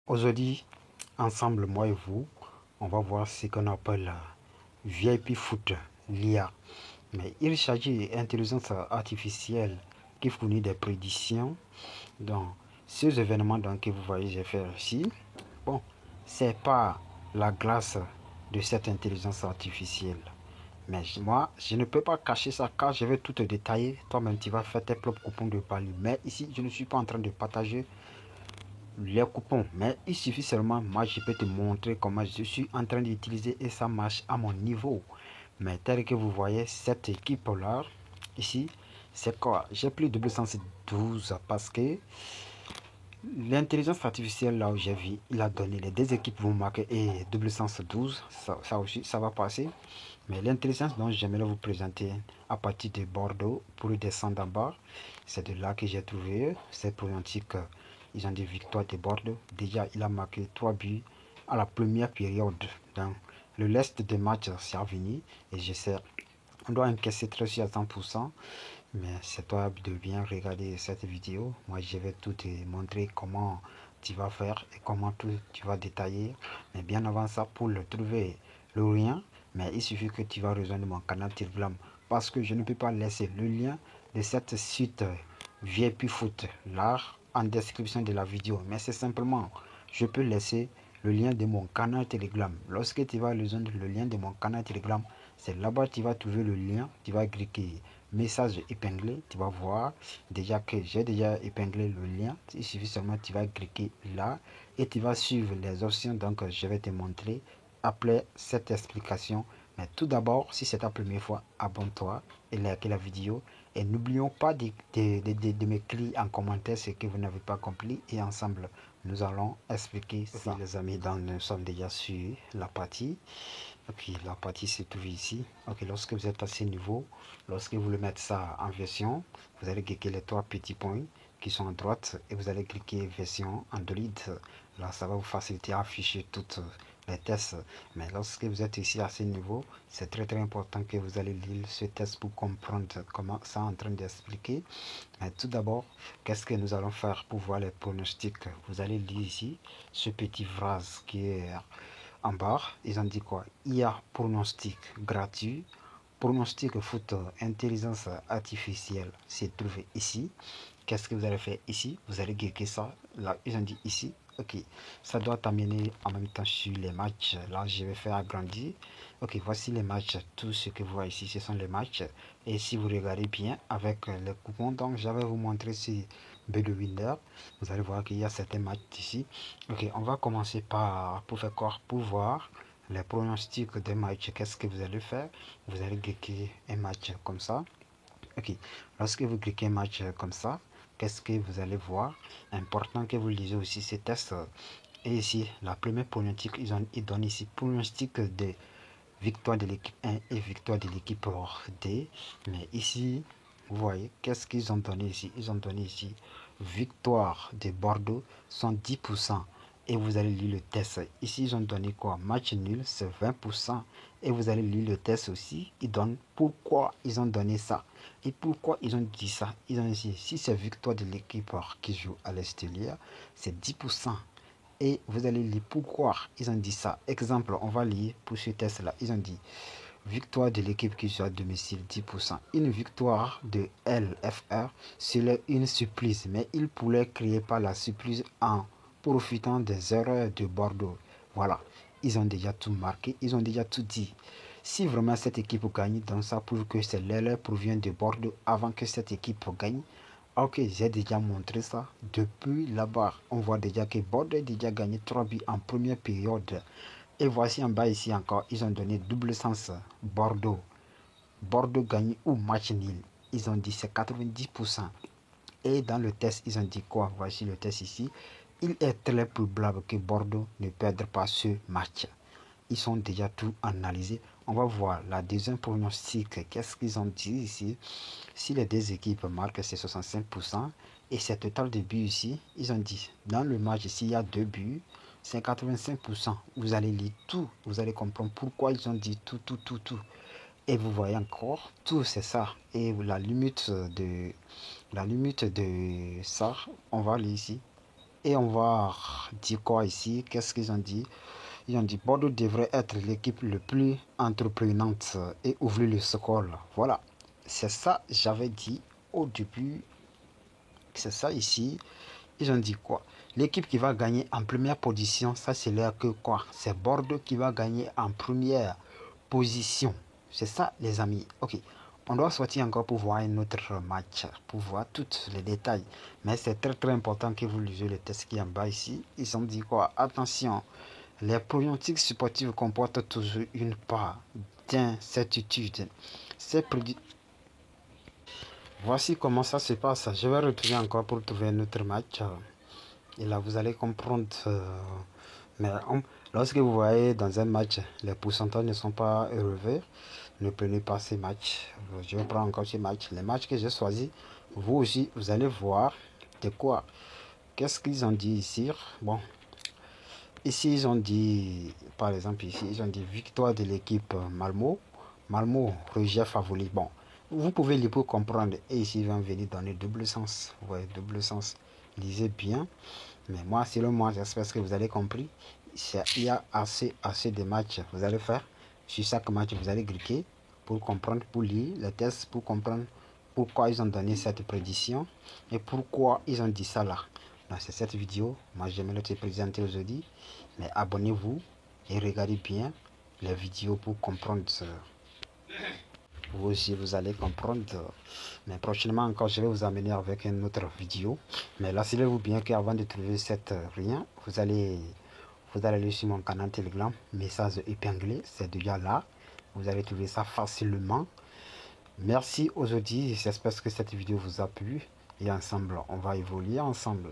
Aujourd'hui, ensemble, moi et vous, on va voir ce qu'on appelle VIP Foot, l'IA. Mais il s'agit d'intelligence artificielle qui fournit des prédictions dans ces événements que vous voyez j'ai fait ici. Bon, c'est pas la glace de cette intelligence artificielle. Mais moi, je ne peux pas cacher ça car je vais tout te détailler. Toi-même, tu vas faire tes propres coupons de palu. Mais ici, je ne suis pas en train de partager les coupons, mais il suffit seulement, moi je peux te montrer comment je suis en train d'utiliser et ça marche à mon niveau. Mais tel que vous voyez cette équipe là ici, c'est quoi? J'ai pris double sens 12 parce que l'intelligence artificielle là où j'ai vu, il a donné les deux équipes vont marquer et double sens 12, ça aussi ça va passer. Mais l'intelligence dont j'aimerais vous présenter à partir de Bordeaux pour descendre en bas, c'est de là que j'ai trouvé ces pronostics. Ils ont des victoires de Bordeaux. Déjà, il a marqué 3 buts à la première période. Donc, le reste des matchs, c'est à venir. Et je sais, on doit encaisser très sûr à 100%. Mais c'est toi de bien regarder cette vidéo. Moi, je vais tout te montrer comment tu vas faire et comment tout tu vas détailler. Mais bien avant ça, pour le trouver, le lien, mais il suffit que tu vas rejoindre mon canal Telegram parce que je ne peux pas laisser le lien de cette suite VIP Foot là en description de la vidéo. Mais c'est simplement, je peux laisser le lien de mon canal Telegram. Lorsque tu vas rejoindre le lien de mon canal Telegram, c'est là-bas que tu vas trouver le lien, tu vas cliquer message épinglé, tu vas voir déjà que j'ai déjà épinglé le lien. Il suffit seulement, tu vas cliquer là et tu vas suivre les options. Donc, je vais te montrer après cette explication. Mais tout d'abord, si c'est ta première fois, abonne-toi et like la vidéo. Et n'oublions pas de m'écrire en commentaire ce que vous n'avez pas compris. Et ensemble, nous allons expliquer ça. Ok, les amis, donc nous sommes déjà sur la partie. Ok, la partie se trouve ici. Ok, lorsque vous êtes à ce niveau, lorsque vous le mettez ça en version, vous allez cliquer les trois petits points qui sont à droite et vous allez cliquer version Android. Là, ça va vous faciliter à afficher toutes les tests. Mais lorsque vous êtes ici à ce niveau, c'est très important que vous allez lire ce test pour comprendre comment ça est en train d'expliquer. Mais tout d'abord, qu'est-ce que nous allons faire pour voir les pronostics? Vous allez lire ici ce petit phrase qui est en bas. Ils ont dit quoi? IA pronostic gratuit. Pronostic foot intelligence artificielle c'est trouvé ici. Qu'est-ce que vous allez faire ici? Vous allez cliquer ça. Là, ils ont dit ici. Ok, ça doit t'amener en même temps sur les matchs. Là, je vais faire agrandir. Ok, voici les matchs. Tout ce que vous voyez ici, ce sont les matchs. Et si vous regardez bien avec les coupons, donc j'avais vous montrer si B de Winner. Vous allez voir qu'il y a certains matchs ici. Ok, on va commencer par pour faire quoi? Pour voir les pronostics des matchs. Qu'est-ce que vous allez faire? Vous allez cliquer un match comme ça. Ok, lorsque vous cliquez un match comme ça, qu'est-ce que vous allez voir? Important que vous lisez aussi ces tests. Et ici, la première pronostic, ils donnent ici pronostic de victoire de l'équipe 1 et victoire de l'équipe D. Mais ici, vous voyez, qu'est-ce qu'ils ont donné ici? Ils ont donné ici victoire de Bordeaux, 110%. Et vous allez lire le test. Ici, ils ont donné quoi? Match nul, c'est 20%. Et vous allez lire le test aussi. Ils donnent pourquoi ils ont donné ça. Et pourquoi ils ont dit ça. Ils ont dit, si c'est victoire de l'équipe qui joue à l'extérieur, c'est 10%. Et vous allez lire pourquoi ils ont dit ça. Exemple, on va lire pour ce test-là. Ils ont dit victoire de l'équipe qui joue à domicile 10%. Une victoire de LFR, c'est une surprise. Mais il pourrait créer par la surprise en profitant des erreurs de Bordeaux. Voilà, ils ont déjà tout marqué, ils ont déjà tout dit. Si vraiment cette équipe gagne, donc ça prouve que c'est l'erreur provient de Bordeaux avant que cette équipe gagne. Ok, j'ai déjà montré ça. Depuis là-bas, on voit déjà que Bordeaux a déjà gagné 3 buts en première période. Et voici en bas ici encore, ils ont donné double sens Bordeaux. Bordeaux gagne ou match nul. Ils ont dit c'est 90%. Et dans le test, ils ont dit quoi? Voici le test ici. Il est très probable que Bordeaux ne perde pas ce match. Ils sont déjà tout analysés. On va voir la deuxième pronostic. Qu'est-ce qu'ils ont dit ici? Si les deux équipes marquent, c'est 65%. Et c'est total de buts ici. Ils ont dit, dans le match, s'il y a deux buts, c'est 85%. Vous allez lire tout. Vous allez comprendre pourquoi ils ont dit tout, tout, tout, tout. Et vous voyez encore, tout c'est ça. Et la limite de ça, on va lire ici. Et on va dire quoi ici? Qu'est-ce qu'ils ont dit? Ils ont dit Bordeaux devrait être l'équipe le plus entreprenante et ouvrir le score. Voilà, c'est ça j'avais dit au début. C'est ça ici. Ils ont dit quoi? L'équipe qui va gagner en première position, ça c'est l'air que quoi? C'est Bordeaux qui va gagner en première position. C'est ça les amis. Ok. On doit sortir encore pour voir un autre match, pour voir tous les détails. Mais c'est très très important que vous lisiez le texte qui est en bas ici. Ils ont dit quoi? Attention, les pronostics sportifs comportent toujours une part d'incertitude. Voici comment ça se passe. Je vais retourner encore pour trouver un autre match. Et là, vous allez comprendre. Mais lorsque vous voyez dans un match, les pourcentages ne sont pas élevés, ne prenez pas ces matchs. Je vais prendre encore ces matchs. Les matchs que j'ai choisis, vous aussi, vous allez voir de quoi. Qu'est-ce qu'ils ont dit ici? Bon, ici, ils ont dit, par exemple, ici, ils ont dit victoire de l'équipe Malmo. Malmo, rejet favori. Bon, vous pouvez lire pour comprendre. Et ici, ils vont venir donner double sens. Vous voyez, double sens. Lisez bien. Mais moi, selon moi, j'espère que vous avez compris. Il y a assez de matchs. Vous allez faire. Sur chaque match, vous allez cliquer pour comprendre, pour lire les tests, pour comprendre pourquoi ils ont donné cette prédiction et pourquoi ils ont dit ça là. Dans cette vidéo, moi j'aimerais te présenter aujourd'hui. Mais abonnez-vous et regardez bien les vidéos pour comprendre. Vous aussi, vous allez comprendre. Mais prochainement encore, je vais vous amener avec une autre vidéo. Mais rassurez-vous bien qu'avant de trouver cette rien, vous allez aller sur mon canal Telegram, message épinglé, c'est déjà là. Vous allez trouver ça facilement. Merci aujourd'hui, j'espère que cette vidéo vous a plu. Et ensemble, on va évoluer ensemble.